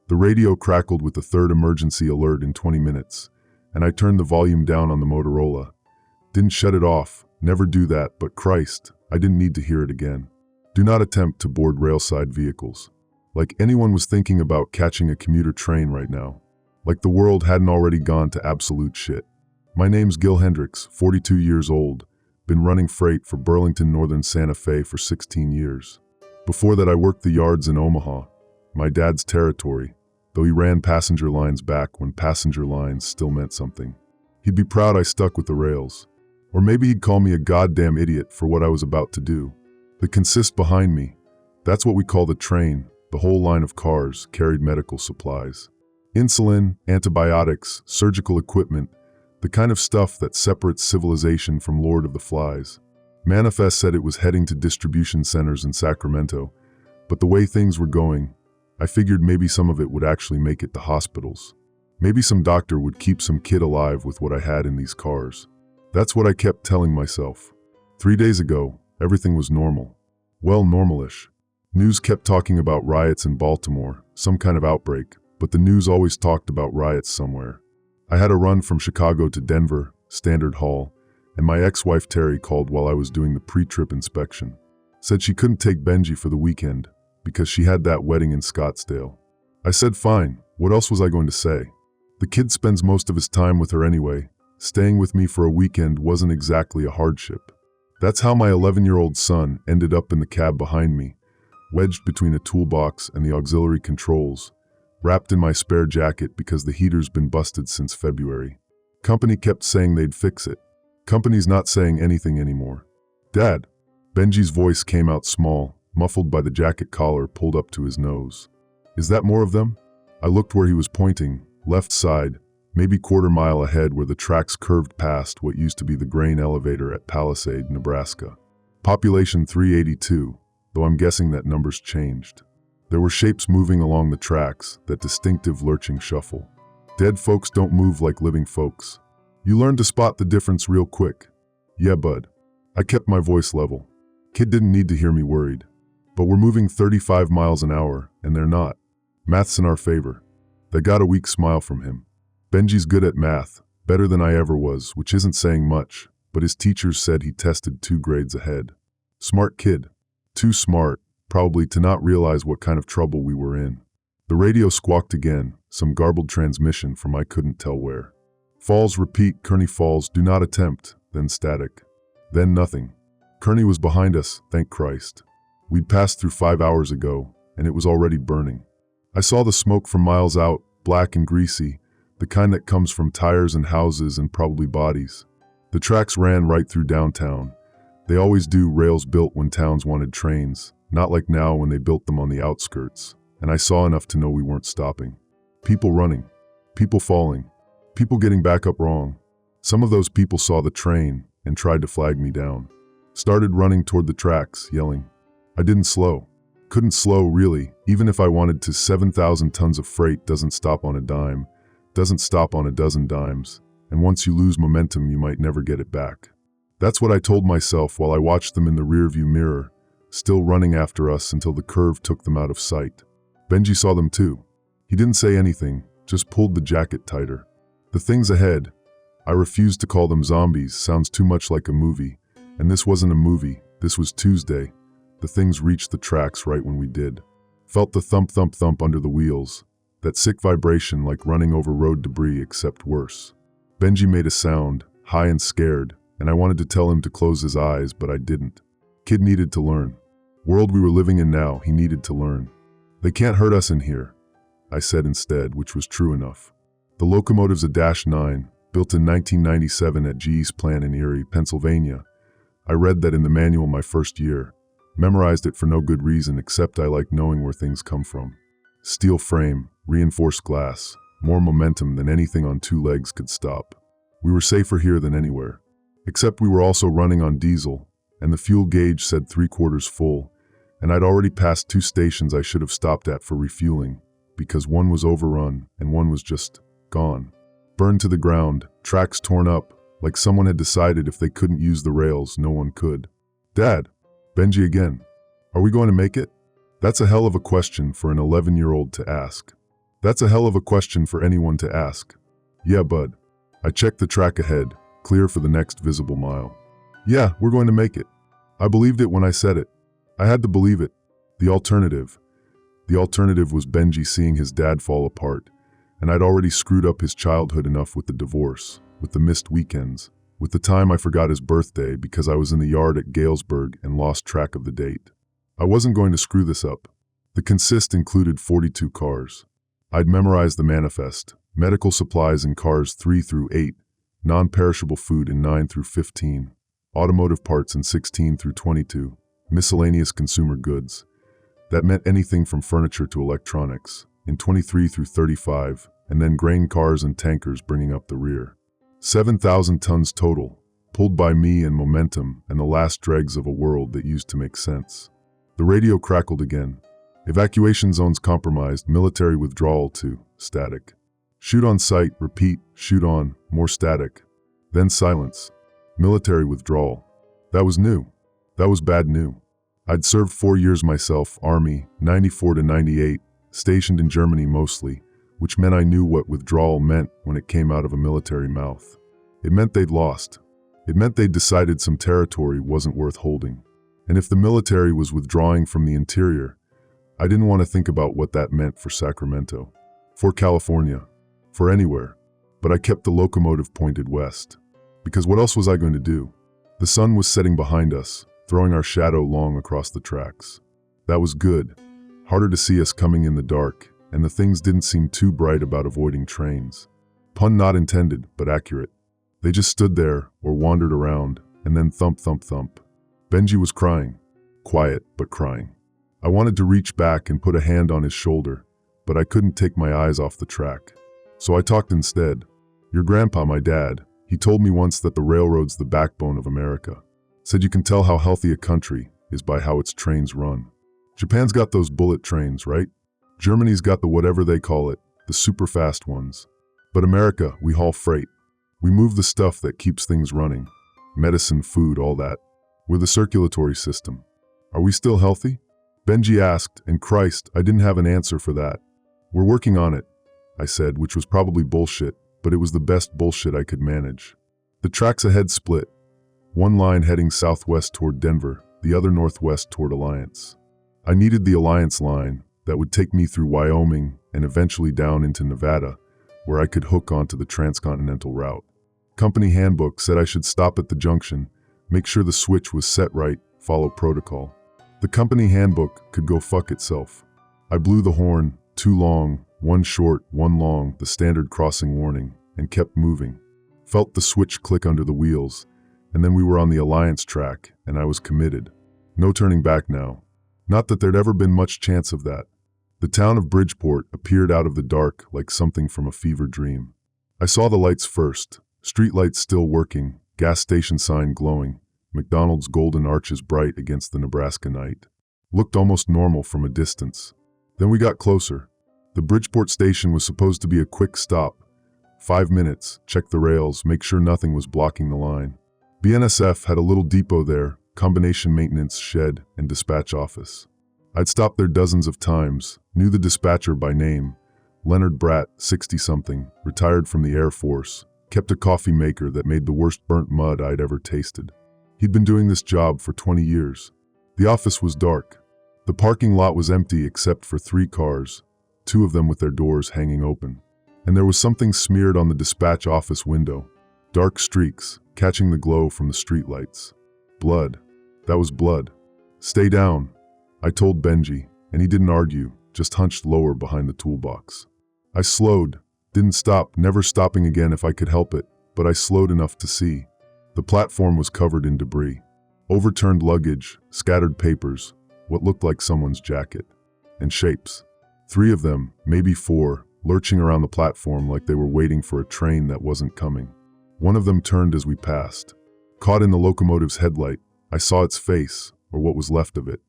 The radio crackled with the third emergency alert in 20 minutes, and I turned the volume down on the Motorola. Didn't shut it off, never do that, but Christ, I didn't need to hear it again. Do not attempt to board railside vehicles. Like anyone was thinking about catching a commuter train right now. Like the world hadn't already gone to absolute shit. My name's Gil Hendricks, 42 years old, been running freight for Burlington Northern Santa Fe for 16 years. Before that I worked the yards in Omaha, my dad's territory, though he ran passenger lines back when passenger lines still meant something. He'd be proud I stuck with the rails. Or maybe he'd call me a goddamn idiot for what I was about to do. The consist behind me, that's what we call the train. The whole line of cars carried medical supplies. Insulin, antibiotics, surgical equipment, the kind of stuff that separates civilization from Lord of the Flies. Manifest said it was heading to distribution centers in Sacramento, but the way things were going, I figured maybe some of it would actually make it to hospitals. Maybe some doctor would keep some kid alive with what I had in these cars. That's what I kept telling myself. 3 days ago, everything was normal. Well, normal-ish. News kept talking about riots in Baltimore, some kind of outbreak, but the news always talked about riots somewhere. I had a run from Chicago to Denver, Standard Hall, and my ex-wife Terry called while I was doing the pre-trip inspection. Said she couldn't take Benji for the weekend because she had that wedding in Scottsdale. I said fine, what else was I going to say? The kid spends most of his time with her anyway. Staying with me for a weekend wasn't exactly a hardship. That's how my 11-year-old son ended up in the cab behind me, wedged between a toolbox and the auxiliary controls, wrapped in my spare jacket because the heater's been busted since February. Company kept saying they'd fix it. Company's not saying anything anymore. Dad. Benji's voice came out small, muffled by the jacket collar pulled up to his nose. Is that more of them? I looked where he was pointing, left side, maybe quarter-mile ahead where the tracks curved past what used to be the grain elevator at Palisade, Nebraska. Population 382. Though I'm guessing that number's changed. There were shapes moving along the tracks, that distinctive lurching shuffle. Dead folks don't move like living folks. You learn to spot the difference real quick. Yeah, bud. I kept my voice level. Kid didn't need to hear me worried. But we're moving 35 miles an hour, and they're not. Math's in our favor. They got a weak smile from him. Benji's good at math, better than I ever was, which isn't saying much, but his teachers said he tested 2 grades ahead. Smart kid. Too smart, probably to not realize what kind of trouble we were in. The radio squawked again, some garbled transmission from I couldn't tell where. Falls repeat, Kearney Falls, do not attempt, then static. Then nothing. Kearney was behind us, thank Christ. We'd passed through 5 hours ago, and it was already burning. I saw the smoke from miles out, black and greasy, the kind that comes from tires and houses and probably bodies. The tracks ran right through downtown. They always do, rails built when towns wanted trains, not like now when they built them on the outskirts, and I saw enough to know we weren't stopping. People running, people falling, people getting back up wrong. Some of those people saw the train and tried to flag me down. Started running toward the tracks, yelling. I didn't slow. Couldn't slow, really, even if I wanted to. 7,000 tons of freight doesn't stop on a dime, doesn't stop on a dozen dimes, and once you lose momentum, you might never get it back. That's what I told myself while I watched them in the rearview mirror, still running after us until the curve took them out of sight. Benji saw them too. He didn't say anything, just pulled the jacket tighter. The things ahead, I refused to call them zombies, sounds too much like a movie, and this wasn't a movie, this was Tuesday. The things reached the tracks right when we did. Felt the thump thump thump under the wheels, that sick vibration like running over road debris except worse. Benji made a sound, high and scared, and I wanted to tell him to close his eyes, but I didn't. Kid needed to learn. World we were living in now, he needed to learn. They can't hurt us in here, I said instead, which was true enough. The locomotive's a -9, built in 1997 at GE's plant in Erie, Pennsylvania. I read that in the manual my first year. Memorized it for no good reason except I like knowing where things come from. Steel frame, reinforced glass, more momentum than anything on 2 legs could stop. We were safer here than anywhere. Except we were also running on diesel, and the fuel gauge said 3/4 full, and I'd already passed 2 stations I should have stopped at for refueling, because one was overrun and one was just gone. Burned to the ground, tracks torn up, like someone had decided if they couldn't use the rails, no one could. Dad, Benji again, are we going to make it? That's a hell of a question for an 11-year-old to ask. That's a hell of a question for anyone to ask. Yeah, bud. I checked the track ahead, clear for the next visible mile. Yeah, we're going to make it. I believed it when I said it. I had to believe it. The alternative. The alternative was Benji seeing his dad fall apart, and I'd already screwed up his childhood enough with the divorce, with the missed weekends, with the time I forgot his birthday because I was in the yard at Galesburg and lost track of the date. I wasn't going to screw this up. The consist included 42 cars. I'd memorized the manifest, medical supplies in cars 3 through 8, non-perishable food in 9 through 15, automotive parts in 16 through 22, miscellaneous consumer goods. That meant anything from furniture to electronics, in 23 through 35, and then grain cars and tankers bringing up the rear. 7,000 tons total, pulled by me and momentum and the last dregs of a world that used to make sense. The radio crackled again. Evacuation zones compromised, military withdrawal to static. Shoot on sight, repeat, shoot on, more static. Then silence. Military withdrawal. That was new. That was bad new. I'd served 4 years myself, Army, 94 to 98, stationed in Germany mostly, which meant I knew what withdrawal meant when it came out of a military mouth. It meant they'd lost. It meant they'd decided some territory wasn't worth holding. And if the military was withdrawing from the interior, I didn't want to think about what that meant for Sacramento, for California, for anywhere. But I kept the locomotive pointed west. Because what else was I going to do? The sun was setting behind us, throwing our shadow long across the tracks. That was good. Harder to see us coming in the dark, and the things didn't seem too bright about avoiding trains. Pun not intended, but accurate. They just stood there, or wandered around, and then thump, thump, thump. Benji was crying. Quiet, but crying. I wanted to reach back and put a hand on his shoulder, but I couldn't take my eyes off the track. So I talked instead. Your grandpa, my dad, he told me once that the railroad's the backbone of America. Said you can tell how healthy a country is by how its trains run. Japan's got those bullet trains, right? Germany's got the whatever they call it, the super fast ones. But America, we haul freight. We move the stuff that keeps things running. Medicine, food, all that. We're the circulatory system. Are we still healthy? Benji asked, and Christ, I didn't have an answer for that. We're working on it, I said, which was probably bullshit, but it was the best bullshit I could manage. The tracks ahead split. One line heading southwest toward Denver, the other northwest toward Alliance. I needed the Alliance line that would take me through Wyoming and eventually down into Nevada, where I could hook onto the transcontinental route. Company handbook said I should stop at the junction, make sure the switch was set right, follow protocol. The company handbook could go fuck itself. I blew the horn, 2 long, 1 short, 1 long, the standard crossing warning, and kept moving. Felt the switch click under the wheels, and then we were on the Alliance track, and I was committed. No turning back now. Not that there'd ever been much chance of that. The town of Bridgeport appeared out of the dark like something from a fever dream. I saw the lights first, street lights still working, gas station sign glowing, McDonald's golden arches bright against the Nebraska night. Looked almost normal from a distance. Then we got closer. The Bridgeport station was supposed to be a quick stop. 5 minutes, check the rails, make sure nothing was blocking the line. BNSF had a little depot there, combination maintenance shed and dispatch office. I'd stopped there dozens of times, knew the dispatcher by name. Leonard Bratt, 60-something, retired from the Air Force, kept a coffee maker that made the worst burnt mud I'd ever tasted. He'd been doing this job for 20 years. The office was dark. The parking lot was empty except for 3 cars, 2 of them with their doors hanging open. And there was something smeared on the dispatch office window. Dark streaks, catching the glow from the streetlights. Blood. That was blood. Stay down, I told Benji, and he didn't argue, just hunched lower behind the toolbox. I slowed, didn't stop, never stopping again if I could help it, but I slowed enough to see. The platform was covered in debris. Overturned luggage, scattered papers, what looked like someone's jacket. And shapes. 3 of them, maybe 4, lurching around the platform like they were waiting for a train that wasn't coming. One of them turned as we passed. Caught in the locomotive's headlight, I saw its face, or what was left of it.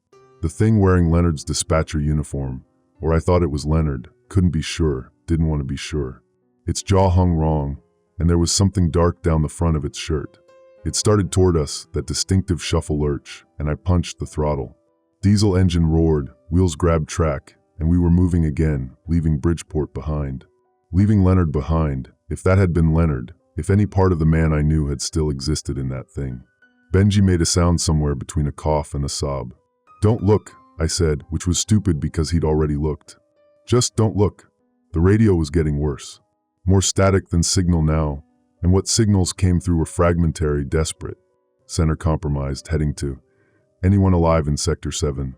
The thing wearing Leonard's dispatcher uniform, or I thought it was Leonard, couldn't be sure, didn't want to be sure. Its jaw hung wrong, and there was something dark down the front of its shirt. It started toward us, that distinctive shuffle lurch, and I punched the throttle. Diesel engine roared, wheels grabbed track, and we were moving again, leaving Bridgeport behind. Leaving Leonard behind, if that had been Leonard, if any part of the man I knew had still existed in that thing. Benji made a sound somewhere between a cough and a sob. "Don't look," I said, which was stupid because he'd already looked. "Just don't look." The radio was getting worse. More static than signal now, and what signals came through were fragmentary, desperate. Center compromised, heading to. Anyone alive in Sector 7?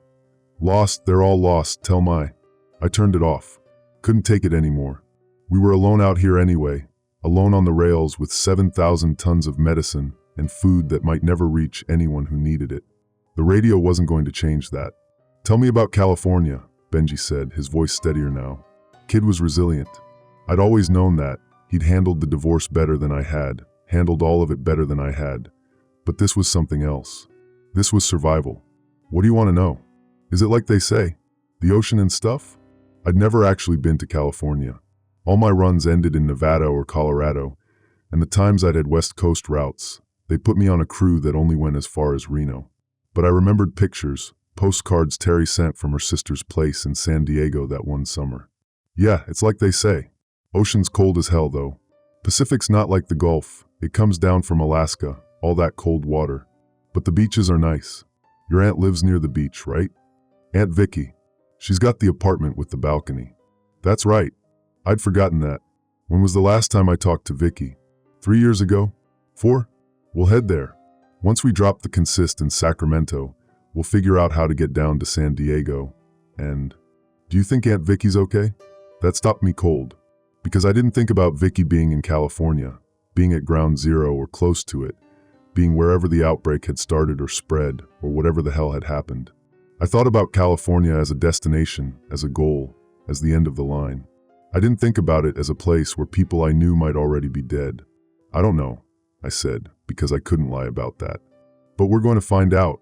Lost, they're all lost, tell my. I turned it off. Couldn't take it anymore. We were alone out here anyway, alone on the rails with 7,000 tons of medicine and food that might never reach anyone who needed it. The radio wasn't going to change that. "Tell me about California," Benji said, his voice steadier now. Kid was resilient. I'd always known that. He'd handled the divorce better than I had, handled all of it better than I had. But this was something else. This was survival. "What do you want to know? Is it like they say? The ocean and stuff?" I'd never actually been to California. All my runs ended in Nevada or Colorado, and the times I'd had West Coast routes, they put me on a crew that only went as far as Reno. But I remembered pictures, postcards Terry sent from her sister's place in San Diego that one summer. "Yeah, it's like they say. Ocean's cold as hell though. Pacific's not like the Gulf. It comes down from Alaska, all that cold water. But the beaches are nice. Your aunt lives near the beach, right?" "Aunt Vicky. She's got the apartment with the balcony." "That's right. I'd forgotten that. When was the last time I talked to Vicky? 3 years ago? 4? We'll head there. Once we drop the consist in Sacramento, we'll figure out how to get down to San Diego. And, do you think Aunt Vicky's okay?" That stopped me cold. Because I didn't think about Vicky being in California, being at ground zero or close to it, being wherever the outbreak had started or spread, or whatever the hell had happened. I thought about California as a destination, as a goal, as the end of the line. I didn't think about it as a place where people I knew might already be dead. "I don't know," I said, because I couldn't lie about that. "But we're going to find out."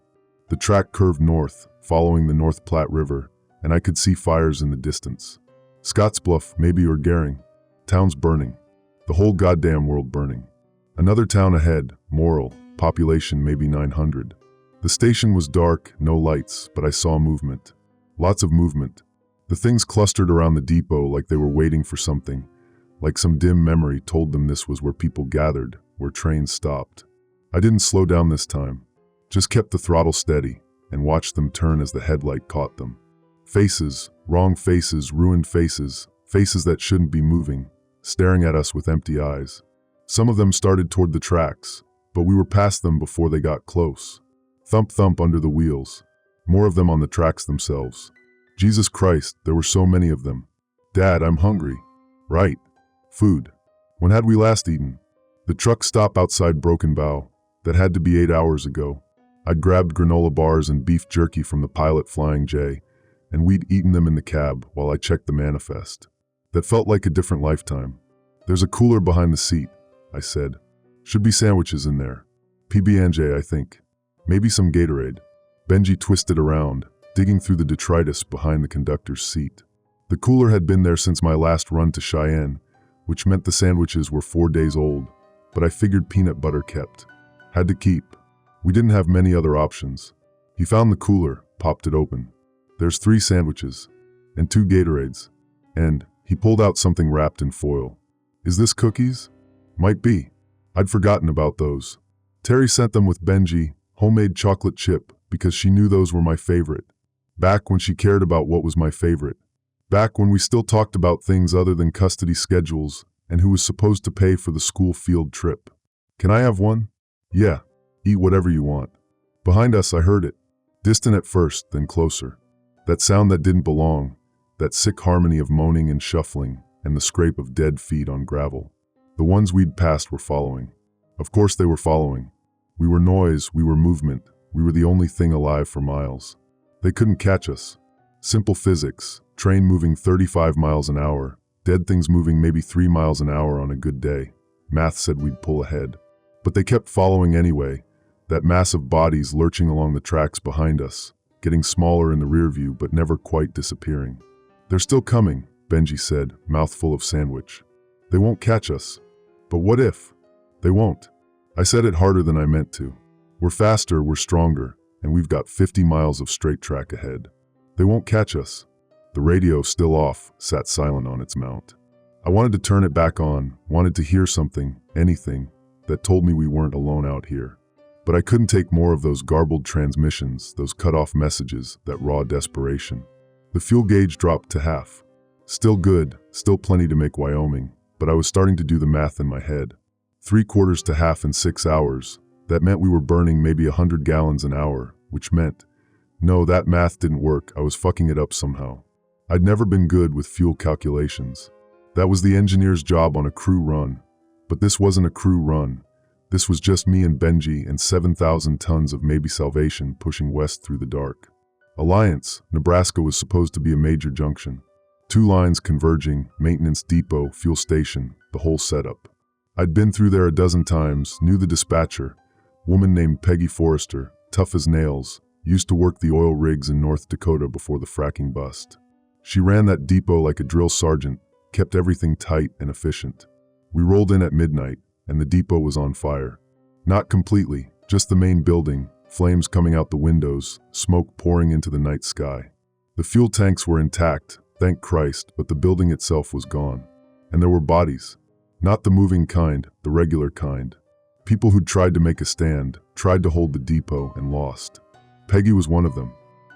The track curved north, following the North Platte River, and I could see fires in the distance. Scottsbluff, maybe, or Gering. Towns burning. The whole goddamn world burning. Another town ahead, Morrill, population maybe 900. The station was dark, no lights, but I saw movement. Lots of movement. The things clustered around the depot like they were waiting for something, like some dim memory told them this was where people gathered, where trains stopped. I didn't slow down this time, just kept the throttle steady and watched them turn as the headlight caught them. Faces, wrong faces, ruined faces, faces that shouldn't be moving, staring at us with empty eyes. Some of them started toward the tracks, but we were past them before they got close. Thump thump under the wheels. More of them on the tracks themselves. Jesus Christ, there were so many of them. "Dad, I'm hungry." "Right. Food. When had we last eaten?" The truck stop outside Broken Bow. That had to be 8 hours ago. I'd grabbed granola bars and beef jerky from the pilot Flying J, and we'd eaten them in the cab while I checked the manifest. That felt like a different lifetime. "There's a cooler behind the seat," I said. "Should be sandwiches in there. PB&J, I think. Maybe some Gatorade." Benji twisted around, digging through the detritus behind the conductor's seat. The cooler had been there since my last run to Cheyenne, which meant the sandwiches were 4 days old, but I figured peanut butter kept. Had to keep. We didn't have many other options. He found the cooler, popped it open. "There's 3 sandwiches. And 2 Gatorades. And," he pulled out something wrapped in foil. "Is this cookies?" "Might be. I'd forgotten about those. Terry sent them with Benji, homemade chocolate chip, because she knew those were my favorite. Back when she cared about what was my favorite. Back when we still talked about things other than custody schedules and who was supposed to pay for the school field trip. "Can I have one?" "Yeah. Eat whatever you want." Behind us I heard it. Distant at first, then closer. That sound that didn't belong. That sick harmony of moaning and shuffling and the scrape of dead feet on gravel. The ones we'd passed were following. Of course they were following. We were noise, we were movement. We were the only thing alive for miles. They couldn't catch us. Simple physics. Train moving 35 miles an hour. Dead things moving maybe 3 miles an hour on a good day. Math said we'd pull ahead. But they kept following anyway. That mass of bodies lurching along the tracks behind us, getting smaller in the rear view but never quite disappearing. "They're still coming," Benji said, mouthful of sandwich. "They won't catch us." "But what if?" "They won't." I said it harder than I meant to. "We're faster, we're stronger, and we've got 50 miles of straight track ahead. They won't catch us." The radio, still off, sat silent on its mount. I wanted to turn it back on, wanted to hear something, anything, that told me we weren't alone out here. But I couldn't take more of those garbled transmissions, those cut-off messages, that raw desperation. The fuel gauge dropped to half. Still good, still plenty to make Wyoming, but I was starting to do the math in my head. 3/4 to half in 6 hours. That meant we were burning maybe 100 gallons an hour, which meant, no, that math didn't work. I was fucking it up somehow. I'd never been good with fuel calculations. That was the engineer's job on a crew run. But this wasn't a crew run. This was just me and Benji and 7,000 tons of maybe salvation pushing west through the dark. Alliance, Nebraska was supposed to be a major junction. 2 lines converging, maintenance depot, fuel station, the whole setup. I'd been through there a dozen times, knew the dispatcher, woman named Peggy Forrester, tough as nails, used to work the oil rigs in North Dakota before the fracking bust. She ran that depot like a drill sergeant, kept everything tight and efficient. We rolled in at midnight, and the depot was on fire. Not completely, just the main building, flames coming out the windows, smoke pouring into the night sky. The fuel tanks were intact, thank Christ, but the building itself was gone. And there were bodies. Not the moving kind, the regular kind. People who'd tried to make a stand, tried to hold the depot, and lost. Peggy was one of them.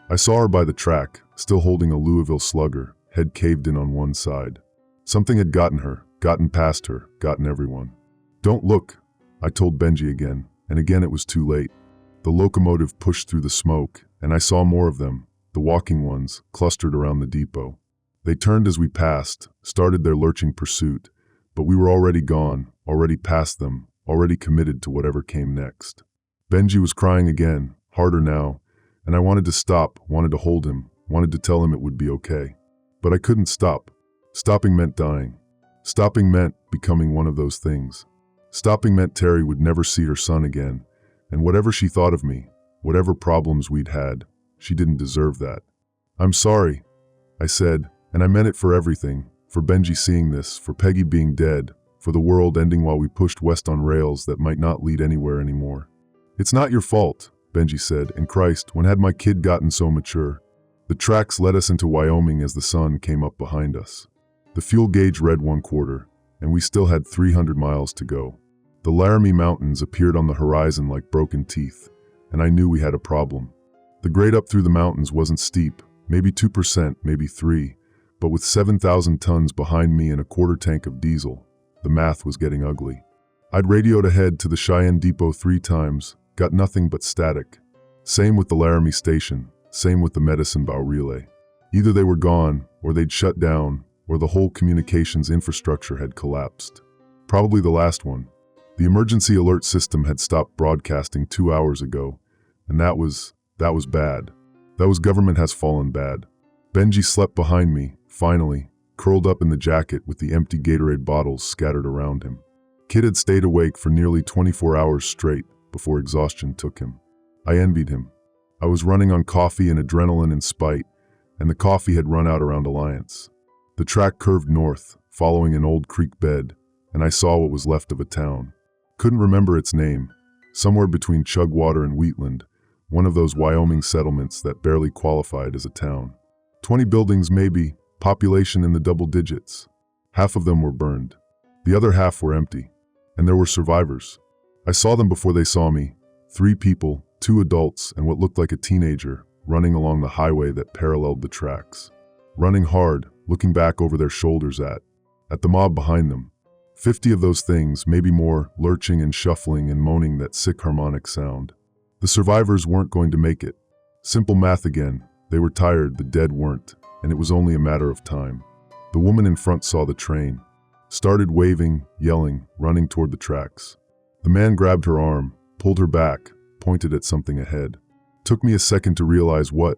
I saw her by the track, still holding a Louisville Slugger, head caved in on one side. Something had gotten her, gotten past her, gotten everyone. Don't look, I told Benji again, and again it was too late. The locomotive pushed through the smoke, and I saw more of them, the walking ones, clustered around the depot. They turned as we passed, started their lurching pursuit, but we were already gone, already past them, already committed to whatever came next. Benji was crying again, harder now, and I wanted to stop, wanted to hold him, wanted to tell him it would be okay. But I couldn't stop. Stopping meant dying. Stopping meant becoming one of those things. Stopping meant Terry would never see her son again, and whatever she thought of me, whatever problems we'd had, she didn't deserve that. I'm sorry, I said, and I meant it for everything, for Benji seeing this, for Peggy being dead, for the world ending while we pushed west on rails that might not lead anywhere anymore. It's not your fault, Benji said, and Christ, when had my kid gotten so mature? The tracks led us into Wyoming as the sun came up behind us. The fuel gauge read 1/4, and we still had 300 miles to go. The Laramie Mountains appeared on the horizon like broken teeth, and I knew we had a problem. The grade up through the mountains wasn't steep, maybe 2%, maybe 3%, but with 7,000 tons behind me and a quarter tank of diesel, the math was getting ugly. I'd radioed ahead to the Cheyenne Depot 3 times, got nothing but static. Same with the Laramie Station, same with the Medicine Bow relay. Either they were gone, or they'd shut down, or the whole communications infrastructure had collapsed. Probably the last one. The emergency alert system had stopped broadcasting 2 hours ago, and that was bad. That was government has fallen bad. Benji slept behind me, finally, curled up in the jacket with the empty Gatorade bottles scattered around him. Kid had stayed awake for nearly 24 hours straight before exhaustion took him. I envied him. I was running on coffee and adrenaline and spite, and the coffee had run out around Alliance. The track curved north, following an old creek bed, and I saw what was left of a town. Couldn't remember its name. Somewhere between Chugwater and Wheatland, one of those Wyoming settlements that barely qualified as a town. 20 buildings maybe, population in the double digits. Half of them were burned. The other half were empty. And there were survivors. I saw them before they saw me. 3 people, 2 adults, and what looked like a teenager, running along the highway that paralleled the tracks. Running hard, looking back over their shoulders at the mob behind them. 50 of those things, maybe more, lurching and shuffling and moaning that sick harmonic sound. The survivors weren't going to make it. Simple math again. They were tired, the dead weren't, and it was only a matter of time. The woman in front saw the train. Started waving, yelling, running toward the tracks. The man grabbed her arm, pulled her back, pointed at something ahead. Took me a second to realize what.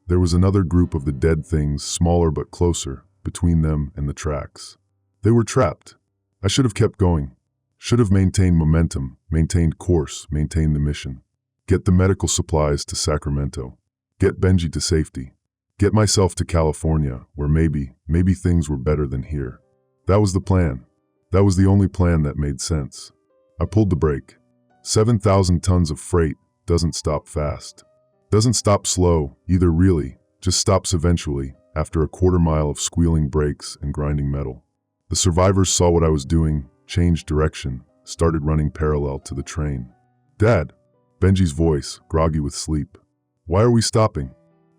There was another group of the dead things, smaller but closer, between them and the tracks. They were trapped. I should have kept going. Should have maintained momentum, maintained course, maintained the mission. Get the medical supplies to Sacramento. Get Benji to safety. Get myself to California, where maybe things were better than here. That was the plan. That was the only plan that made sense. I pulled the brake. 7,000 tons of freight doesn't stop fast. Doesn't stop slow, either really, just stops eventually, after a quarter-mile of squealing brakes and grinding metal. The survivors saw what I was doing, changed direction, started running parallel to the train. "Dad," Benji's voice, groggy with sleep. "Why are we stopping?"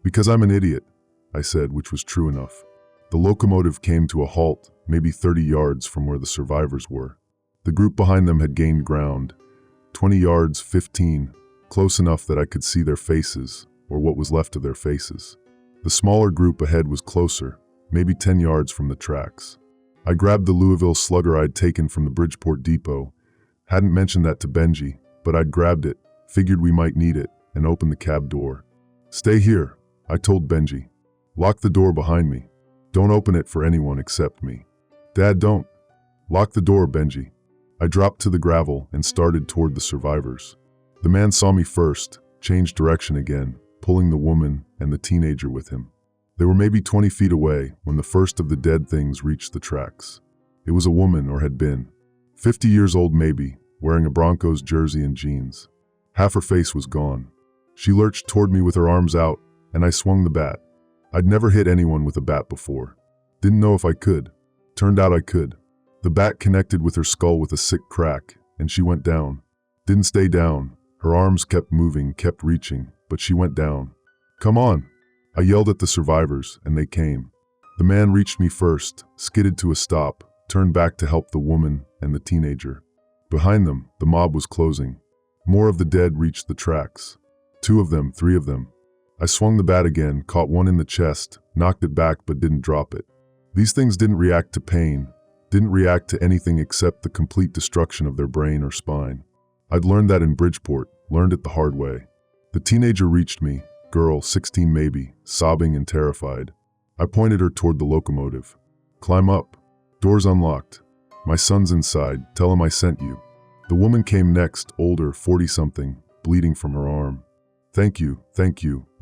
"Because I'm an idiot," I said, which was true enough. The locomotive came to a halt, maybe 30 yards from where the survivors were. The group behind them had gained ground. 20 yards, 15, close enough that I could see their faces, or what was left of their faces. The smaller group ahead was closer, maybe 10 yards from the tracks. I grabbed the Louisville Slugger I'd taken from the Bridgeport depot. Hadn't mentioned that to Benji, but I'd grabbed it, figured we might need it, and opened the cab door. "Stay here," I told Benji. "Lock the door behind me. Don't open it for anyone except me." "Dad, don't." "Lock the door, Benji." I dropped to the gravel and started toward the survivors. The man saw me first, changed direction again, pulling the woman and the teenager with him. They were maybe 20 feet away when the first of the dead things reached the tracks. It was a woman, or had been. 50 years old maybe, wearing a Broncos jersey and jeans. Half her face was gone. She lurched toward me with her arms out, and I swung the bat. I'd never hit anyone with a bat before. Didn't know if I could. Turned out I could. The bat connected with her skull with a sick crack, and she went down. Didn't stay down. Her arms kept moving, kept reaching, but she went down. "Come on!" I yelled at the survivors, and they came. The man reached me first, skidded to a stop, turned back to help the woman and the teenager. Behind them, the mob was closing. More of the dead reached the tracks. 2 of them, 3 of them. I swung the bat again, caught one in the chest, knocked it back but didn't drop it. These things didn't react to pain, didn't react to anything except the complete destruction of their brain or spine. I'd learned that in Bridgeport, learned it the hard way. The teenager reached me, girl, 16 maybe, sobbing and terrified. I pointed her toward the locomotive. "Climb up. Door's unlocked. My son's inside, tell him I sent you." The woman came next, older, 40-something, bleeding from her arm. Thank you,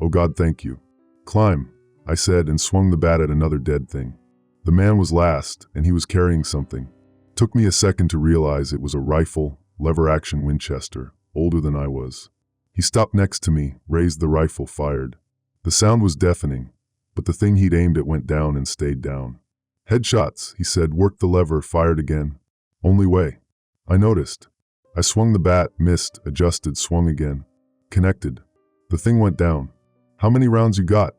oh God, thank you." "Climb," I said, and swung the bat at another dead thing. The man was last, and he was carrying something. Took me a second to realize it was a rifle, lever-action Winchester, older than I was. He stopped next to me, raised the rifle, fired. The sound was deafening, but the thing he'd aimed at went down and stayed down. "Headshots," he said, worked the lever, fired again. "Only way." I noticed. I swung the bat, missed, adjusted, swung again. Connected. The thing went down. "How many rounds you got?"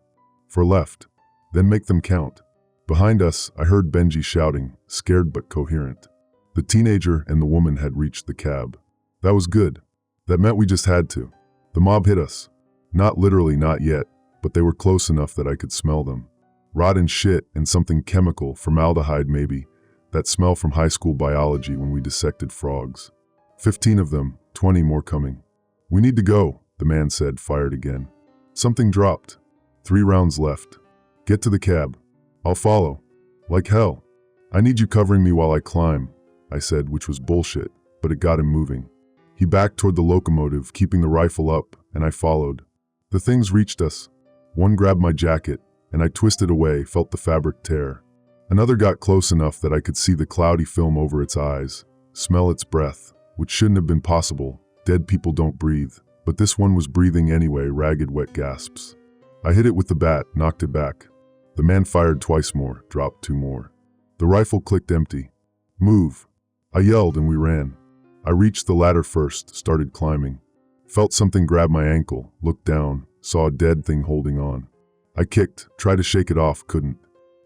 "4 left." "Then make them count." Behind us, I heard Benji shouting, scared but coherent. The teenager and the woman had reached the cab. That was good. That meant we just had to. The mob hit us. Not literally, not yet, but they were close enough that I could smell them. Rotten shit and something chemical, formaldehyde maybe, that smell from high school biology when we dissected frogs. 15 of them, 20 more coming. "We need to go," the man said, fired again. Something dropped. 3 rounds left. "Get to the cab." "I'll follow." "Like hell." "I need you covering me while I climb," I said, which was bullshit, but it got him moving. He backed toward the locomotive, keeping the rifle up, and I followed. The things reached us. One grabbed my jacket, and I twisted away, felt the fabric tear. Another got close enough that I could see the cloudy film over its eyes, smell its breath, which shouldn't have been possible. Dead people don't breathe, but this one was breathing anyway, ragged, wet gasps. I hit it with the bat, knocked it back. The man fired twice more, dropped 2 more. The rifle clicked empty. "Move." I yelled and we ran. I reached the ladder first, started climbing. Felt something grab my ankle, looked down, saw a dead thing holding on. I kicked, tried to shake it off, couldn't.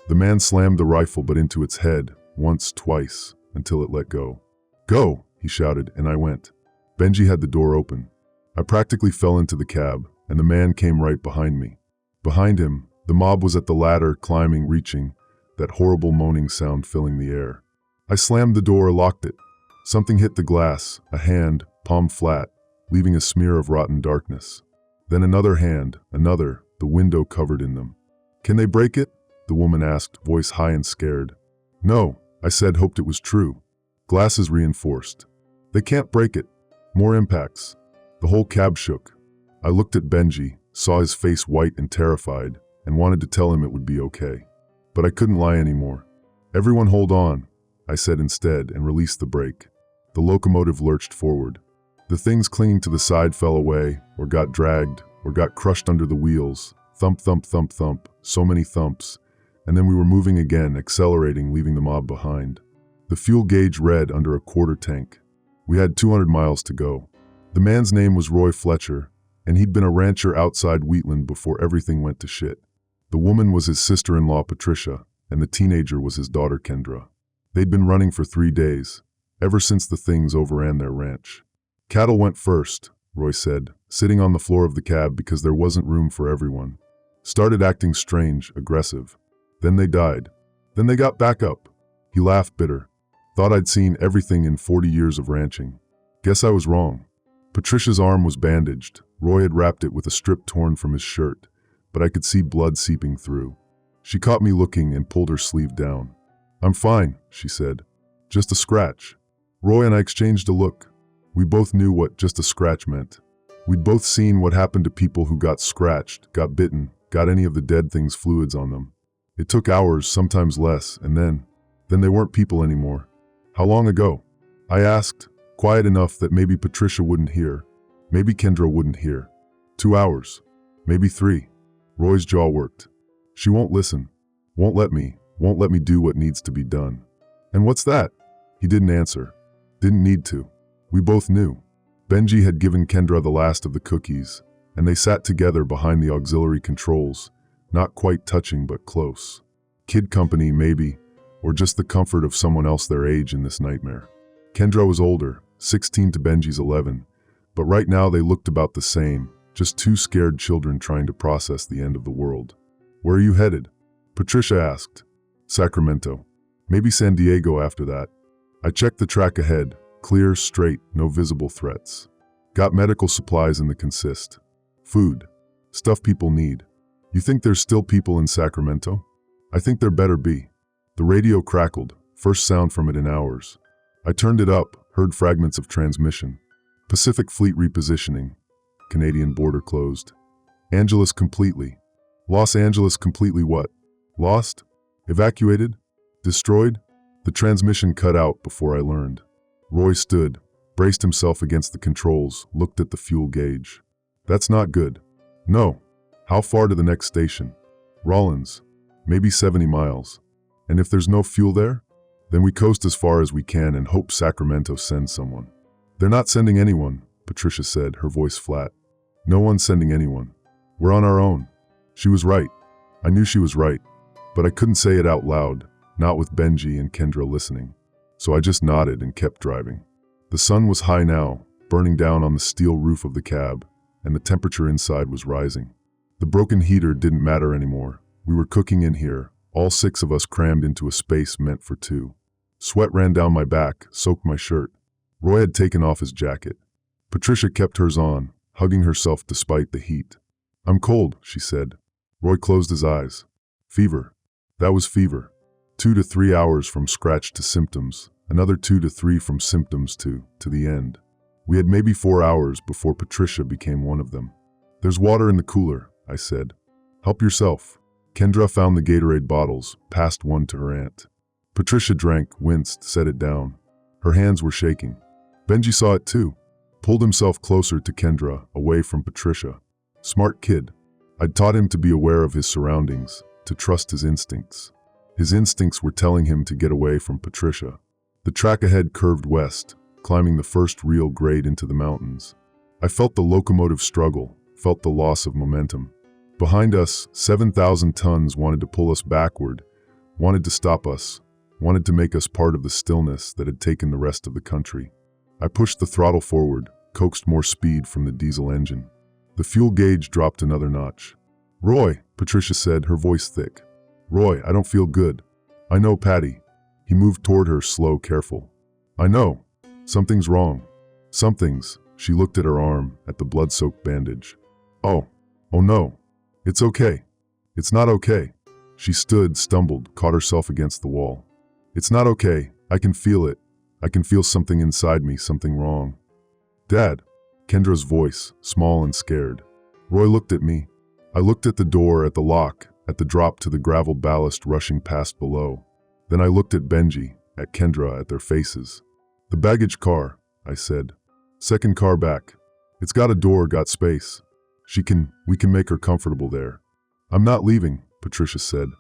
The man slammed the rifle but into its head, once, twice, until it let go. "Go," he shouted, and I went. Benji had the door open. I practically fell into the cab, and the man came right behind me. Behind him, the mob was at the ladder, climbing, reaching, that horrible moaning sound filling the air. I slammed the door, locked it. Something hit the glass, a hand, palm flat, leaving a smear of rotten darkness. Then another hand, another, the window covered in them. "Can they break it?" the woman asked, voice high and scared. "No," I said, hoped it was true. "Glass is reinforced. They can't break it." More impacts. The whole cab shook. I looked at Benji, saw his face white and terrified, and wanted to tell him it would be okay. But I couldn't lie anymore. "Everyone hold on," I said instead, and released the brake. The locomotive lurched forward. The things clinging to the side fell away, or got dragged, or got crushed under the wheels. Thump, thump, thump, thump, so many thumps, And then we were moving again, accelerating, leaving the mob behind. The fuel gauge read under a quarter tank. We had 200 miles to go. The man's name was Roy Fletcher, and he'd been a rancher outside Wheatland before everything went to shit. The woman was his sister-in-law Patricia, and the teenager was his daughter Kendra. They'd been running for 3 days, ever since the things overran their ranch. Cattle went first, Roy said, sitting on the floor of the cab because there wasn't room for everyone. Started acting strange, aggressive. Then they died. Then they got back up. He laughed bitter. Thought I'd seen everything in 40 years of ranching. Guess I was wrong. Patricia's arm was bandaged. Roy had wrapped it with a strip torn from his shirt, but I could see blood seeping through. She caught me looking and pulled her sleeve down. "I'm fine," she said. "Just a scratch." Roy and I exchanged a look. We both knew what just a scratch meant. We'd both seen what happened to people who got scratched, got bitten, got any of the dead things' fluids on them. It took hours, sometimes less, and then they weren't people anymore. "How long ago?" I asked, quiet enough that maybe Patricia wouldn't hear. Maybe Kendra wouldn't hear. 2 hours. Maybe 3. Roy's jaw worked. "She won't listen. Won't let me do what needs to be done." "And what's that?" He didn't answer. Didn't need to. We both knew. Benji had given Kendra the last of the cookies, and they sat together behind the auxiliary controls, not quite touching but close. Kid company, maybe, or just the comfort of someone else their age in this nightmare. Kendra was older, 16 to Benji's 11, but right now they looked about the same, just 2 scared children trying to process the end of the world. "Where are you headed?" Patricia asked. "Sacramento. Maybe San Diego after that." I checked the track ahead, clear, straight, no visible threats. Got medical supplies in the consist. Food. Stuff people need. "You think there's still people in Sacramento?" "I think there better be." The radio crackled, first sound from it in hours. I turned it up, heard fragments of transmission. "Pacific Fleet repositioning. Canadian border closed. Angeles completely. Los Angeles completely what? Lost? Evacuated? Destroyed?" The transmission cut out before I learned. Roy stood, braced himself against the controls, looked at the fuel gauge. "That's not good." "No." "How far to the next station?" "Rollins. Maybe 70 miles. And if there's no fuel there? Then we coast as far as we can and hope Sacramento sends someone." "They're not sending anyone," Patricia said, her voice flat. "No one's sending anyone. We're on our own." She was right. I knew she was right, but I couldn't say it out loud, not with Benji and Kendra listening. So I just nodded and kept driving. The sun was high now, burning down on the steel roof of the cab, and the temperature inside was rising. The broken heater didn't matter anymore. We were cooking in here, all 6 of us crammed into a space meant for 2. Sweat ran down my back, soaked my shirt. Roy had taken off his jacket. Patricia kept hers on, hugging herself despite the heat. "I'm cold," she said. Roy closed his eyes. "Fever." That was fever. 2 to 3 hours from scratch to symptoms, another 2 to 3 from symptoms to the end. We had maybe 4 hours before Patricia became one of them. "There's water in the cooler," I said. "Help yourself." Kendra found the Gatorade bottles, passed one to her aunt. Patricia drank, winced, set it down. Her hands were shaking. Benji saw it too. Pulled himself closer to Kendra, away from Patricia. Smart kid. I'd taught him to be aware of his surroundings, to trust his instincts. His instincts were telling him to get away from Patricia. The track ahead curved west, climbing the first real grade into the mountains. I felt the locomotive struggle, felt the loss of momentum. Behind us, 7,000 tons wanted to pull us backward, wanted to stop us, wanted to make us part of the stillness that had taken the rest of the country. I pushed the throttle forward, coaxed more speed from the diesel engine. The fuel gauge dropped another notch. "Roy," Patricia said, her voice thick. "Roy, I don't feel good." "I know, Patty." He moved toward her, slow, careful. "I know. Something's wrong." "Something's." She looked at her arm, at the blood-soaked bandage. Oh no. It's okay." "It's not okay." She stood, stumbled, caught herself against the wall. "It's not okay. I can feel it. I can feel something inside me, something wrong." "Dad." Kendra's voice, small and scared. Roy looked at me. I looked at the door, at the lock, at the drop to the gravel ballast rushing past below. Then I looked at Benji, at Kendra, at their faces. "The baggage car," I said. "Second car back. It's got a door, got space. We can make her comfortable there." "I'm not leaving," Patricia said.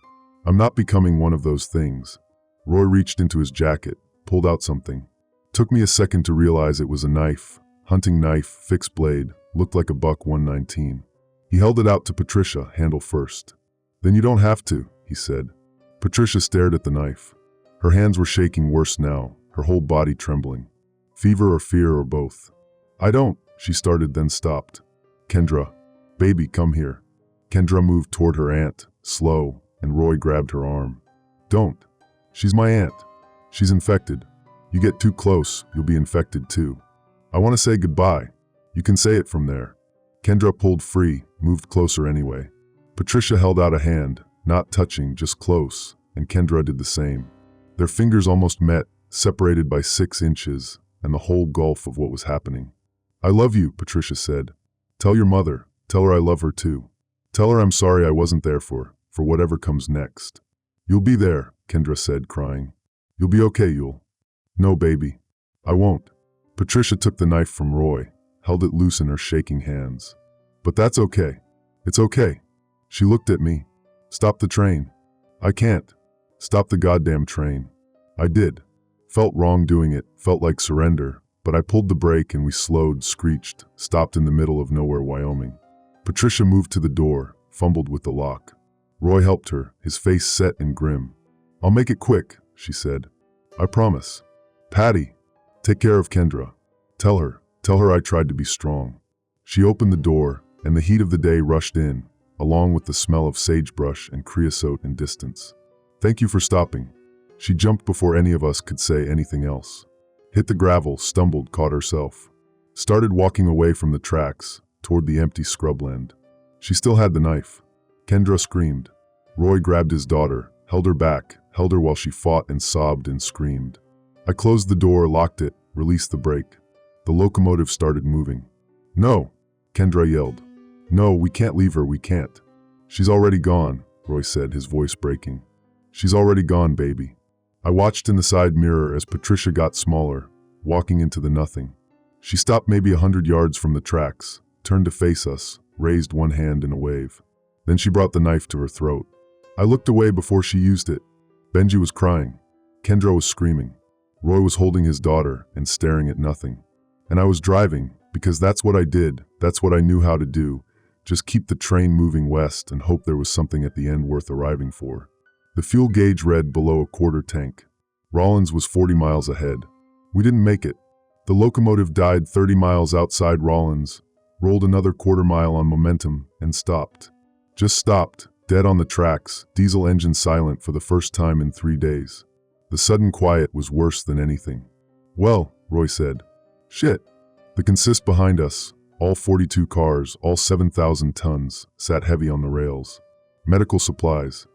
I'm not becoming one of those things. Roy reached into his jacket, pulled out something. Took me a second to realize it was a knife. Hunting knife, fixed blade, looked like a buck 119. He held it out to Patricia, handle first. Then you don't have to, he said. Patricia stared at the knife. Her hands were shaking worse now, her whole body trembling. Fever or fear or both. I don't, she started then stopped. Kendra. Baby, come here. Kendra moved toward her aunt, slow, and Roy grabbed her arm. Don't. She's my aunt. She's infected. You get too close, you'll be infected too. I want to say goodbye. You can say it from there. Kendra pulled free, moved closer anyway. Patricia held out a hand, not touching, just close, and Kendra did the same. Their fingers almost met, separated by 6 inches, and the whole gulf of what was happening. I love you, Patricia said. Tell your mother. Tell her I love her too. Tell her I'm sorry I wasn't there for whatever comes next. You'll be there, Kendra said, crying. You'll be okay, you'll. No, baby. I won't. Patricia took the knife from Roy, held it loose in her shaking hands. But that's okay. It's okay. She looked at me. Stop the train. I can't. Stop the goddamn train. I did. Felt wrong doing it, felt like surrender, but I pulled the brake and we slowed, screeched, stopped in the middle of nowhere, Wyoming. Patricia moved to the door, fumbled with the lock. Roy helped her, his face set and grim. I'll make it quick, she said. I promise. Patty, take care of Kendra. Tell her I tried to be strong. She opened the door, and the heat of the day rushed in, along with the smell of sagebrush and creosote in distance. Thank you for stopping. She jumped before any of us could say anything else. Hit the gravel, stumbled, caught herself. Started walking away from the tracks, toward the empty scrubland. She still had the knife. Kendra screamed. Roy grabbed his daughter, held her back, held her while she fought and sobbed and screamed. I closed the door, locked it, released the brake. The locomotive started moving. No, Kendra yelled. No, we can't leave her, we can't. She's already gone, Roy said, his voice breaking. She's already gone, baby. I watched in the side mirror as Patricia got smaller, walking into the nothing. She stopped maybe 100 yards from the tracks, turned to face us, raised one hand in a wave. Then she brought the knife to her throat. I looked away before she used it. Benji was crying. Kendra was screaming. Roy was holding his daughter and staring at nothing. And I was driving, because that's what I did, that's what I knew how to do. Just keep the train moving west and hope there was something at the end worth arriving for. The fuel gauge read below a quarter tank. Rollins was 40 miles ahead. We didn't make it. The locomotive died 30 miles outside Rollins, rolled another quarter mile on momentum, and stopped. Just stopped, dead on the tracks, diesel engine silent for the first time in 3 days. The sudden quiet was worse than anything. Well, Roy said. Shit. The consist behind us, all 42 cars, all 7,000 tons, sat heavy on the rails. Medical supplies.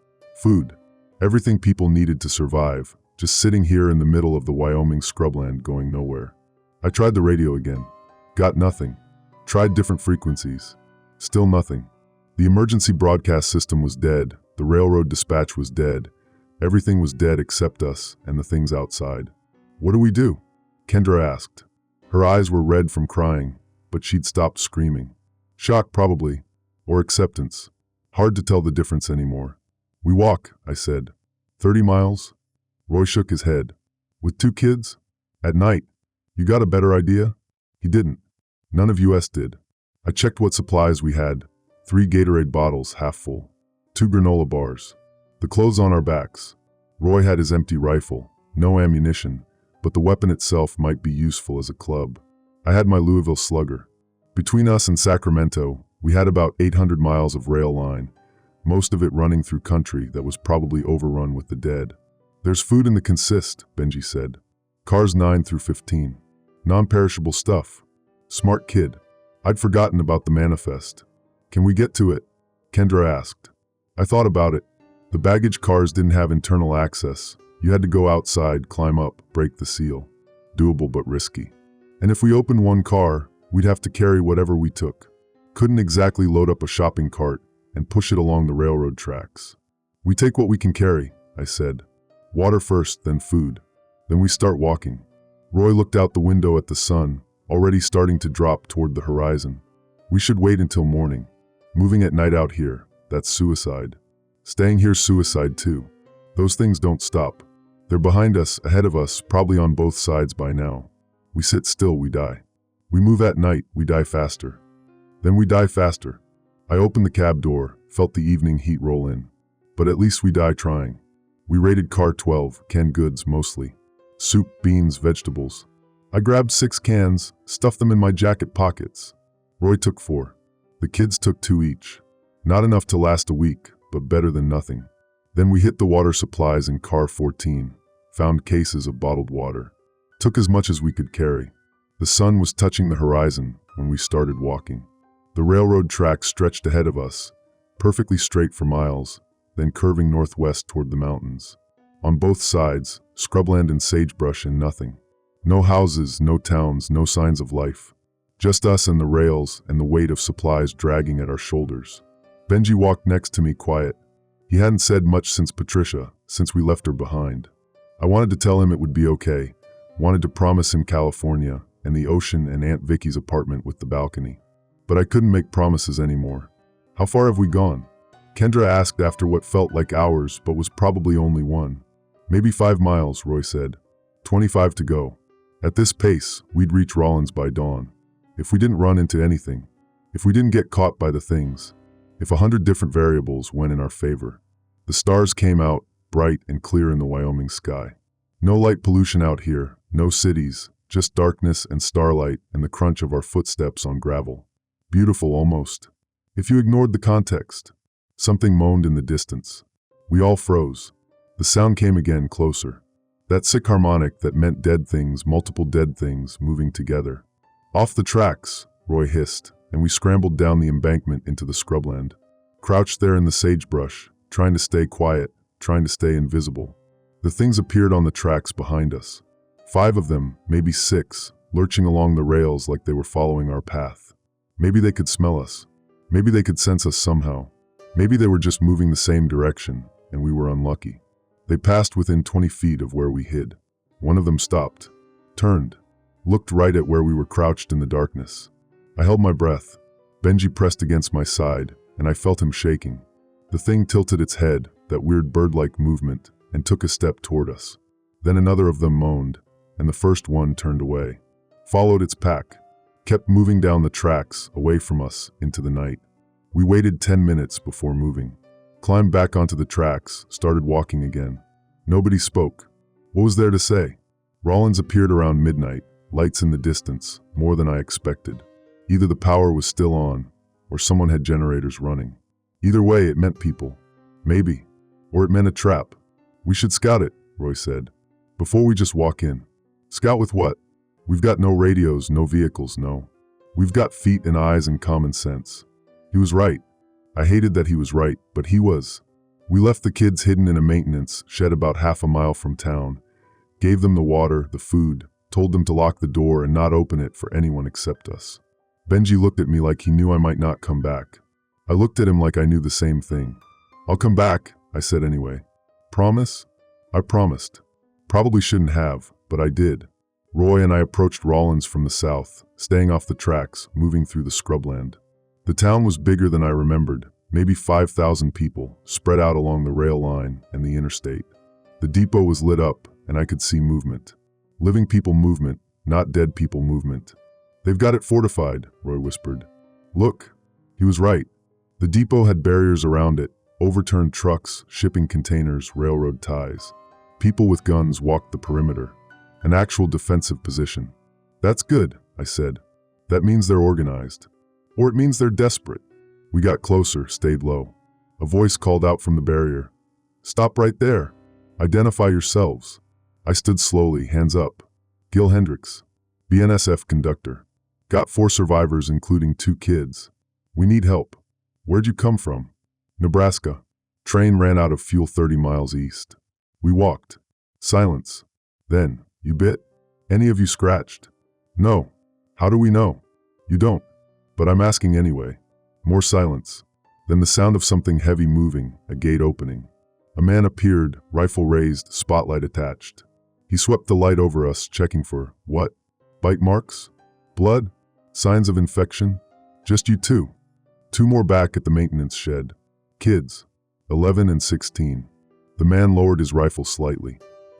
Food. Everything people needed to survive, just sitting here in the middle of the Wyoming scrubland going nowhere. I tried the radio again. Got nothing. Tried different frequencies. Still nothing. The emergency broadcast system was dead, the railroad dispatch was dead, everything was dead except us and the things outside. What do we do? Kendra asked. Her eyes were red from crying, but she'd stopped screaming. Shock probably, or acceptance. Hard to tell the difference anymore. We walk, I said. 30 miles? Roy shook his head. With 2 kids? At night? You got a better idea? He didn't. None of us did. I checked what supplies we had. 3 Gatorade bottles, half full. 2 granola bars. The clothes on our backs. Roy had his empty rifle. No ammunition, but the weapon itself might be useful as a club. I had my Louisville Slugger. Between us and Sacramento, we had about 800 miles of rail line, most of it running through country that was probably overrun with the dead. There's food in the consist, Benji said. Cars 9 through 15. Non-perishable stuff. Smart kid. I'd forgotten about the manifest. Can we get to it? Kendra asked. I thought about it. The baggage cars didn't have internal access. You had to go outside, climb up, break the seal. Doable but risky. And if we opened one car, we'd have to carry whatever we took. Couldn't exactly load up a shopping cart and push it along the railroad tracks. We take what we can carry, I said. Water first, then food. Then we start walking. Roy looked out the window at the sun, already starting to drop toward the horizon. We should wait until morning. Moving at night out here, that's suicide. Staying here's suicide too. Those things don't stop. They're behind us, ahead of us, probably on both sides by now. We sit still, we die. We move at night, we die faster. Then we die faster. I opened the cab door, felt the evening heat roll in. But at least we die trying. We raided car 12, canned goods mostly. Soup, beans, vegetables. I grabbed 6 cans, stuffed them in my jacket pockets. Roy took 4. The kids took 2 each. Not enough to last a week, but better than nothing. Then we hit the water supplies in car 14, found cases of bottled water. Took as much as we could carry. The sun was touching the horizon when we started walking. The railroad tracks stretched ahead of us, perfectly straight for miles, then curving northwest toward the mountains. On both sides, scrubland and sagebrush and nothing. No houses, no towns, no signs of life. Just us and the rails and the weight of supplies dragging at our shoulders. Benji walked next to me quiet. He hadn't said much since Patricia, since we left her behind. I wanted to tell him it would be okay, wanted to promise him California and the ocean and Aunt Vicky's apartment with the balcony. But I couldn't make promises anymore. How far have we gone? Kendra asked after what felt like hours but was probably only 1. Maybe 5 miles, Roy said. 25 to go. At this pace, we'd reach Rollins by dawn. If we didn't run into anything. If we didn't get caught by the things. If 100 different variables went in our favor. The stars came out, bright and clear in the Wyoming sky. No light pollution out here, no cities, just darkness and starlight and the crunch of our footsteps on gravel. Beautiful almost. If you ignored the context. Something moaned in the distance. We all froze. The sound came again, closer. That sick harmonic that meant dead things, multiple dead things, moving together. Off the tracks, Roy hissed, and we scrambled down the embankment into the scrubland. Crouched there in the sagebrush, trying to stay quiet, trying to stay invisible. The things appeared on the tracks behind us. 5 of them, maybe 6, lurching along the rails like they were following our path. Maybe they could smell us. Maybe they could sense us somehow. Maybe they were just moving the same direction, and we were unlucky. They passed within 20 feet of where we hid. One of them stopped, turned, looked right at where we were crouched in the darkness. I held my breath. Benji pressed against my side, and I felt him shaking. The thing tilted its head, that weird bird-like movement, and took a step toward us. Then another of them moaned, and the first one turned away. Followed its pack. Kept moving down the tracks, away from us, into the night. We waited 10 minutes before moving. Climbed back onto the tracks, started walking again. Nobody spoke. What was there to say? Rollins appeared around midnight, lights in the distance, more than I expected. Either the power was still on, or someone had generators running. Either way, it meant people. Maybe. Or it meant a trap. We should scout it, Roy said. Before we just walk in. Scout with what? We've got no radios, no vehicles, no. We've got feet and eyes and common sense. He was right. I hated that he was right, but he was. We left the kids hidden in a maintenance shed about half a mile from town, gave them the water, the food, told them to lock the door and not open it for anyone except us. Benji looked at me like he knew I might not come back. I looked at him like I knew the same thing. I'll come back, I said anyway. Promise? I promised. Probably shouldn't have, but I did. Roy and I approached Rollins from the south, staying off the tracks, moving through the scrubland. The town was bigger than I remembered, maybe 5,000 people, spread out along the rail line and the interstate. The depot was lit up, and I could see movement. Living people movement, not dead people movement. They've got it fortified, Roy whispered. Look. He was right. The depot had barriers around it, overturned trucks, shipping containers, railroad ties. People with guns walked the perimeter. An actual defensive position. That's good, I said. That means they're organized. Or it means they're desperate. We got closer, stayed low. A voice called out from the barrier. Stop right there. Identify yourselves. I stood slowly, hands up. Gil Hendricks. BNSF conductor. Got 4 survivors, including 2 kids. We need help. Where'd you come from? Nebraska. Train ran out of fuel 30 miles east. We walked. Silence. Then, you bit? Any of you scratched? No. How do we know? You don't. But I'm asking anyway. More silence. Then the sound of something heavy moving, a gate opening. A man appeared, rifle raised, spotlight attached. He swept the light over us, checking for, what? Bite marks? Blood? Signs of infection? Just you 2. 2 more back at the maintenance shed. Kids. 11 and 16. The man lowered his rifle slightly.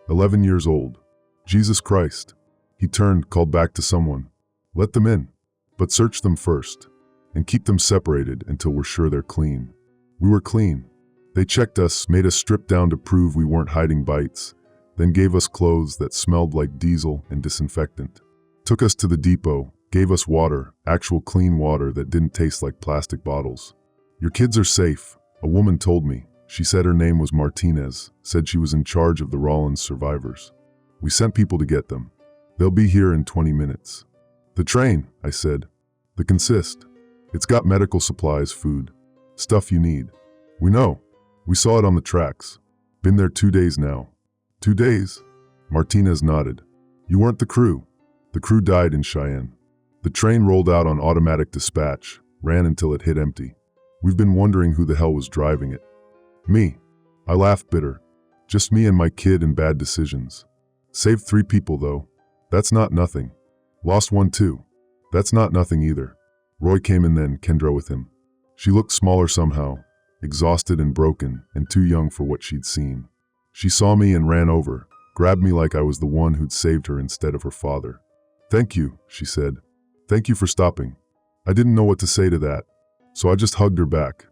11 years old. Jesus Christ. He turned, called back to someone. Let them in. But search them first. And keep them separated until we're sure they're clean. We were clean. They checked us, made us strip down to prove we weren't hiding bites, then gave us clothes that smelled like diesel and disinfectant. Took us to the depot, gave us water, actual clean water that didn't taste like plastic bottles. Your kids are safe, a woman told me. She said her name was Martinez, said she was in charge of the Rollins survivors. We sent people to get them. They'll be here in 20 minutes. The train, I said. The consist. It's got medical supplies, food, stuff you need. We know. We saw it on the tracks. Been there 2 days now. 2 days? Martinez nodded. You weren't the crew. The crew died in Cheyenne. The train rolled out on automatic dispatch, ran until it hit empty. We've been wondering who the hell was driving it. Me. I laughed bitter. Just me and my kid and bad decisions. Saved 3 people though. That's not nothing. Lost 1 too. That's not nothing either. Roy came in then, Kendra with him. She looked smaller somehow, exhausted and broken, and too young for what she'd seen. She saw me and ran over, grabbed me like I was the one who'd saved her instead of her father. Thank you, she said. Thank you for stopping. I didn't know what to say to that, so I just hugged her back.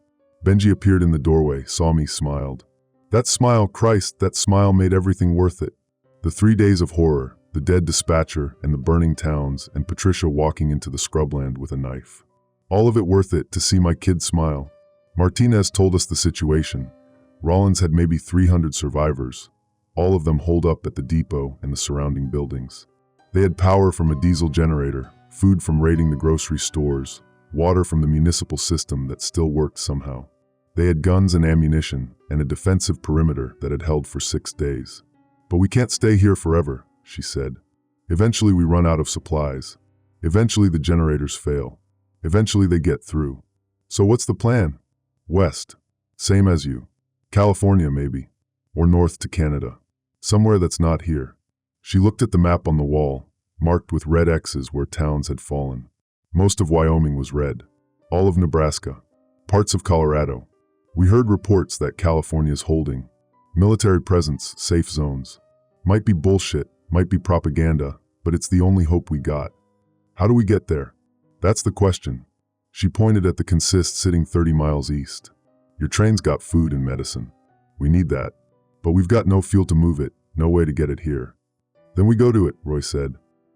Benji appeared in the doorway, saw me, smiled. That smile, Christ, that smile made everything worth it. The 3 days of horror, the dead dispatcher and the burning towns, and Patricia walking into the scrubland with a knife. All of it worth it to see my kid smile. Martinez told us the situation. Rollins had maybe 300 survivors, all of them holed up at the depot and the surrounding buildings. They had power from a diesel generator, food from raiding the grocery stores, water from the municipal system that still worked somehow. They had guns and ammunition, and a defensive perimeter that had held for 6 days. But we can't stay here forever, she said. Eventually we run out of supplies. Eventually the generators fail. Eventually they get through. So what's the plan? West. Same as you. California maybe. Or north to Canada. Somewhere that's not here. She looked at the map on the wall, marked with red X's where towns had fallen. Most of Wyoming was red. All of Nebraska. Parts of Colorado. We heard reports that California's holding. Military presence, safe zones. Might be bullshit, might be propaganda, but it's the only hope we got. How do we get there? That's the question. She pointed at the consist sitting 30 miles east. Your train's got food and medicine. We need that. But we've got no fuel to move it, no way to get it here. Then we go to it, Roy said.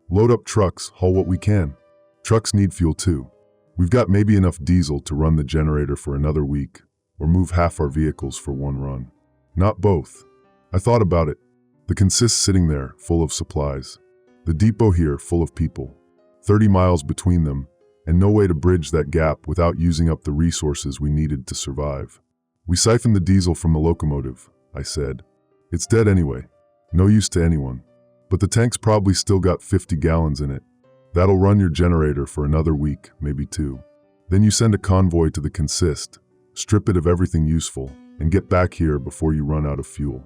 Load up trucks, haul what we can. Trucks need fuel too. We've got maybe enough diesel to run the generator for another week, or move half our vehicles for one run. Not both. I thought about it. The consist sitting there, full of supplies. The depot here, full of people. 30 miles between them, and no way to bridge that gap without using up the resources we needed to survive. We siphoned the diesel from the locomotive, I said. It's dead anyway. No use to anyone. But the tank's probably still got 50 gallons in it. That'll run your generator for another week, maybe 2. Then you send a convoy to the consist, strip it of everything useful, and get back here before you run out of fuel.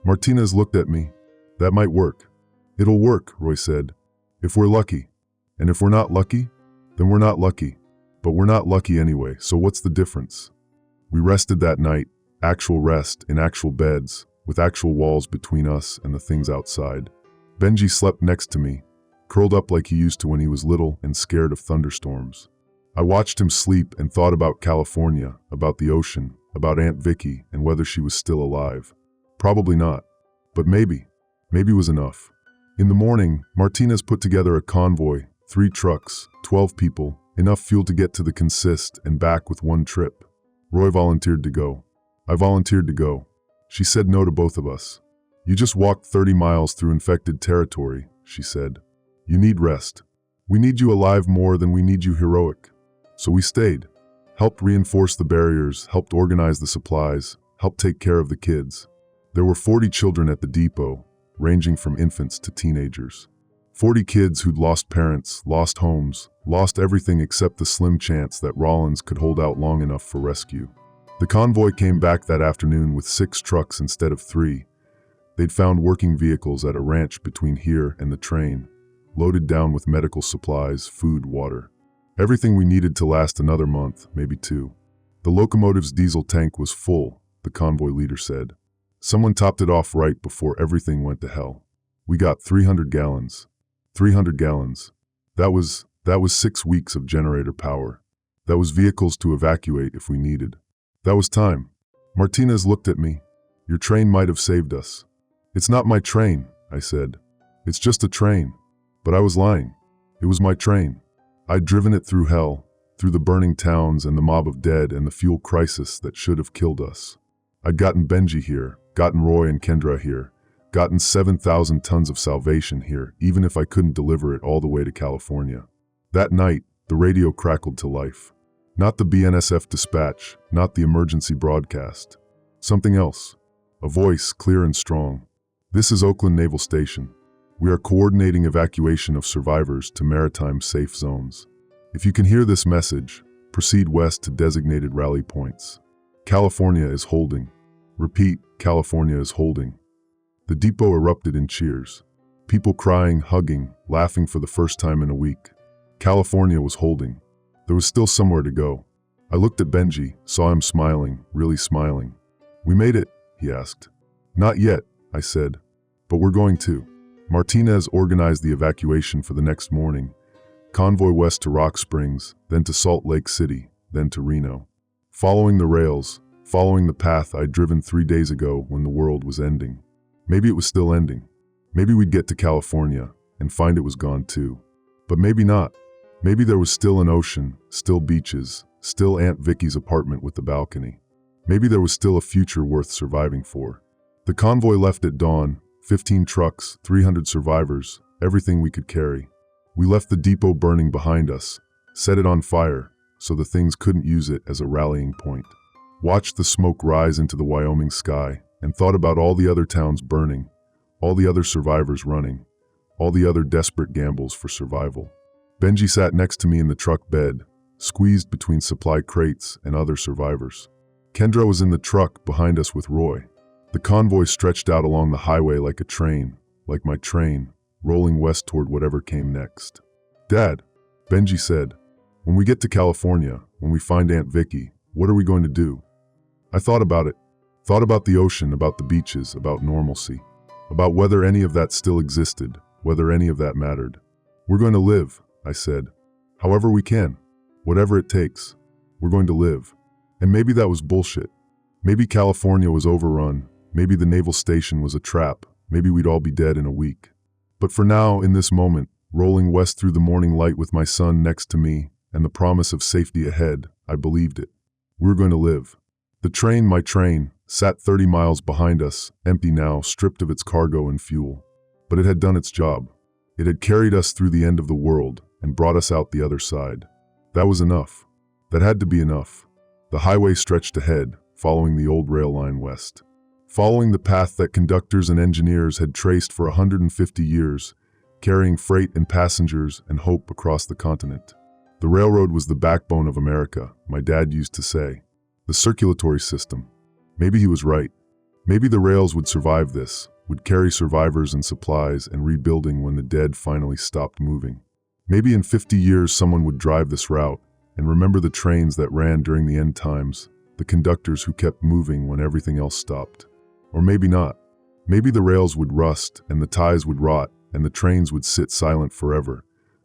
Martinez looked at me. That might work. It'll work, Roy said. If we're lucky. And if we're not lucky, then we're not lucky. But we're not lucky anyway, so what's the difference? We rested that night, actual rest, in actual beds, with actual walls between us and the things outside. Benji slept next to me, curled up like he used to when he was little and scared of thunderstorms. I watched him sleep and thought about California, about the ocean, about Aunt Vicky and whether she was still alive. Probably not. But maybe. Maybe was enough. In the morning, Martinez put together a convoy, 3 trucks, 12 people, enough fuel to get to the consist and back with 1 trip. Roy volunteered to go. I volunteered to go. She said no to both of us. You just walked 30 miles through infected territory, she said. You need rest. We need you alive more than we need you heroic. So we stayed. Helped reinforce the barriers, helped organize the supplies, helped take care of the kids. There were 40 children at the depot, ranging from infants to teenagers. 40 kids who'd lost parents, lost homes, lost everything except the slim chance that Rollins could hold out long enough for rescue. The convoy came back that afternoon with 6 trucks instead of 3. They'd found working vehicles at a ranch between here and the train, loaded down with medical supplies, food, water. Everything we needed to last another month, maybe 2. The locomotive's diesel tank was full, the convoy leader said. Someone topped it off right before everything went to hell. We got 300 gallons. 300 gallons. That was 6 weeks of generator power. That was vehicles to evacuate if we needed. That was time. Martinez looked at me. Your train might have saved us. It's not my train, I said. It's just a train. But I was lying. It was my train. I'd driven it through hell, through the burning towns and the mob of dead and the fuel crisis that should have killed us. I'd gotten Benji here, gotten Roy and Kendra here, gotten 7,000 tons of salvation here, even if I couldn't deliver it all the way to California. That night, the radio crackled to life. Not the BNSF dispatch, not the emergency broadcast. Something else. A voice, clear and strong. This is Oakland Naval Station. We are coordinating evacuation of survivors to maritime safe zones. If you can hear this message, proceed west to designated rally points. California is holding. Repeat, California is holding. The depot erupted in cheers. People crying, hugging, laughing for the first time in a week. California was holding. There was still somewhere to go. I looked at Benji, saw him smiling, really smiling. We made it, he asked. Not yet, I said. But we're going to. Martinez organized the evacuation for the next morning. Convoy west to Rock Springs, then to Salt Lake City, then to Reno. Following the rails, following the path I'd driven 3 days ago when the world was ending. Maybe it was still ending. Maybe we'd get to California and find it was gone too. But maybe not. Maybe there was still an ocean, still beaches, still Aunt Vicky's apartment with the balcony. Maybe there was still a future worth surviving for. The convoy left at dawn, 15 trucks, 300 survivors, everything we could carry. We left the depot burning behind us, set it on fire so the things couldn't use it as a rallying point. Watched the smoke rise into the Wyoming sky and thought about all the other towns burning, all the other survivors running, all the other desperate gambles for survival. Benji sat next to me in the truck bed, squeezed between supply crates and other survivors. Kendra was in the truck behind us with Roy. The convoy stretched out along the highway like a train, like my train, rolling west toward whatever came next. Dad, Benji said, when we get to California, when we find Aunt Vicky, what are we going to do? I thought about it. Thought about the ocean, about the beaches, about normalcy, about whether any of that still existed, whether any of that mattered. We're going to live, I said. However we can. Whatever it takes. We're going to live. And maybe that was bullshit. Maybe California was overrun. Maybe the naval station was a trap. Maybe we'd all be dead in a week. But for now, in this moment, rolling west through the morning light with my son next to me and the promise of safety ahead, I believed it. We were going to live. The train, my train, sat 30 miles behind us, empty now, stripped of its cargo and fuel. But it had done its job. It had carried us through the end of the world and brought us out the other side. That was enough. That had to be enough. The highway stretched ahead, following the old rail line west. Following the path that conductors and engineers had traced for 150 years, carrying freight and passengers and hope across the continent. The railroad was the backbone of America, my dad used to say. The circulatory system. Maybe he was right. Maybe the rails would survive this, would carry survivors and supplies and rebuilding when the dead finally stopped moving. Maybe in 50 years someone would drive this route and remember the trains that ran during the end times, the conductors who kept moving when everything else stopped. Or maybe not. Maybe the rails would rust and the ties would rot and the trains would sit silent forever,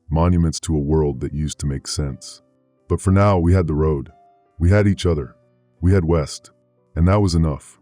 monuments to a world that used to make sense. But for now, we had the road. We had each other. We had West. And that was enough.